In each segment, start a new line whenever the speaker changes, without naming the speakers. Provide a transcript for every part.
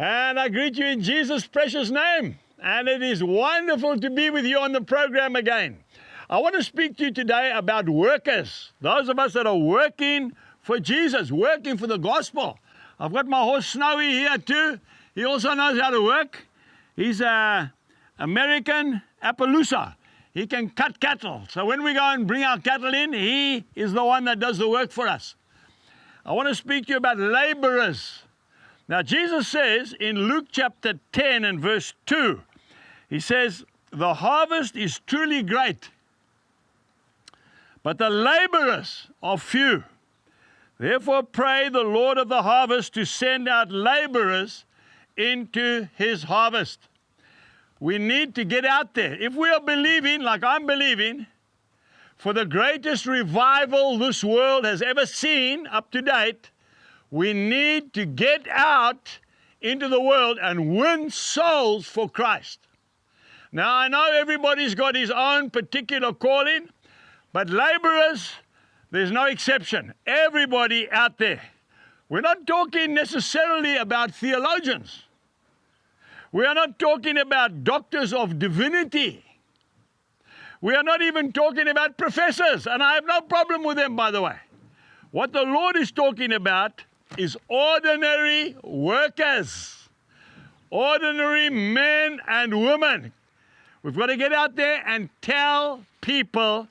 And I greet you in Jesus' precious name. And it is wonderful to be with you on the program again. I want to speak to you today about workers. Those of us that are working for Jesus, working for the gospel. I've got my horse Snowy here too. He also knows how to work. He's an American Appaloosa. He can cut cattle. So when we go and bring our cattle in, he is the one that does the work for us. I want to speak to you about laborers. Now, Jesus says in Luke chapter 10 and verse 2, he says, "The harvest is truly great, but the laborers are few. Therefore pray the Lord of the harvest to send out laborers into his harvest." We need to get out there. If we are believing, like I'm believing, for the greatest revival this world has ever seen up to date, we need to get out into the world and win souls for Christ. Now, I know everybody's got his own particular calling, but laborers, there's no exception. Everybody out there. We're not talking necessarily about theologians. We are not talking about doctors of divinity. We are not even talking about professors, and I have no problem with them, by the way. What the Lord is talking about is ordinary workers, ordinary men and women. We've got to get out there and tell people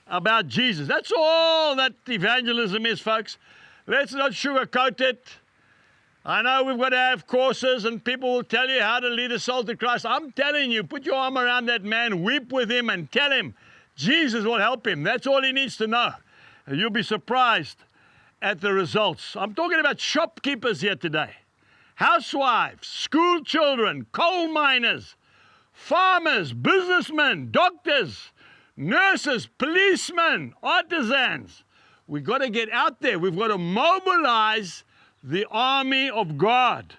about Jesus. That's all that evangelism is, folks. Let's not sugarcoat it. I know we've got to have courses and people will tell you how to lead a soul to Christ. I'm telling you, put your arm around that man, weep with him and tell him Jesus will help him. That's all he needs to know. And you'll be surprised at the results. I'm talking about shopkeepers here today, housewives, school children, coal miners, farmers, businessmen, doctors, nurses, policemen, artisans. We've got to get out there. We've got to mobilize the army of God.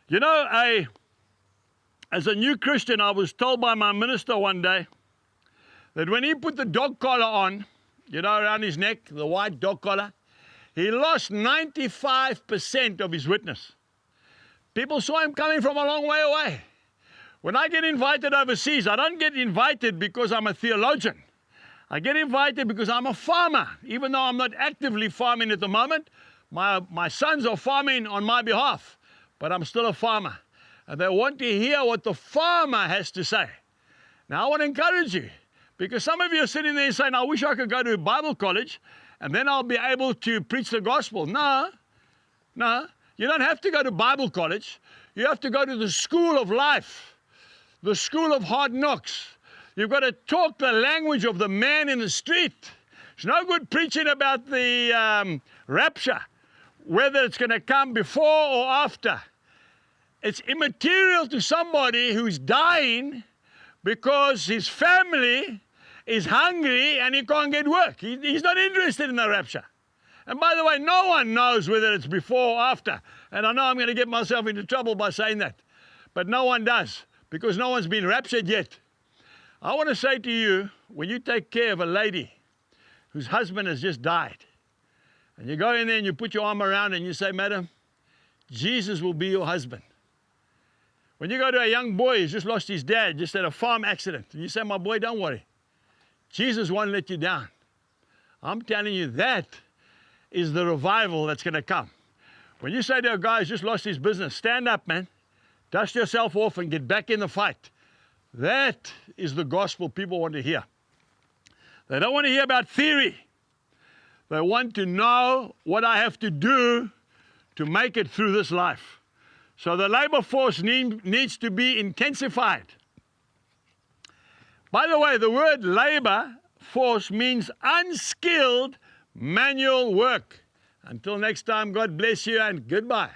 You know, as a new Christian, I was told by my minister one day that when he put the dog collar on, you know, around his neck, the white dog collar, he lost 95% of his witness. People saw him coming from a long way away. When I get invited overseas, I don't get invited because I'm a theologian. I get invited because I'm a farmer. Even though I'm not actively farming at the moment, my sons are farming on my behalf, but I'm still a farmer. And they want to hear what the farmer has to say. Now, I want to encourage you, because some of you are sitting there saying, I wish I could go to Bible college, and then I'll be able to preach the gospel. No, you don't have to go to Bible college. You have to go to the school of life, the school of hard knocks. You've got to talk the language of the man in the street. It's no good preaching about the rapture, whether it's going to come before or after. It's immaterial to somebody who's dying because his family is hungry and he can't get work. He's not interested in the rapture. And by the way, no one knows whether it's before or after. And I know I'm going to get myself into trouble by saying that. But no one does, because no one's been raptured yet. I want to say to you, when you take care of a lady whose husband has just died, and you go in there and you put your arm around and you say, Madam, Jesus will be your husband. When you go to a young boy who's just lost his dad, just had a farm accident, and you say, my boy, don't worry. Jesus won't let you down. I'm telling you, that is the revival that's going to come. When you say to a guy who's just lost his business, stand up, man, dust yourself off and get back in the fight. That is the gospel people want to hear. They don't want to hear about theory. They want to know what I have to do to make it through this life. So the labor force needs to be intensified. By the way, the word labor force means unskilled manual work. Until next time, God bless you and goodbye.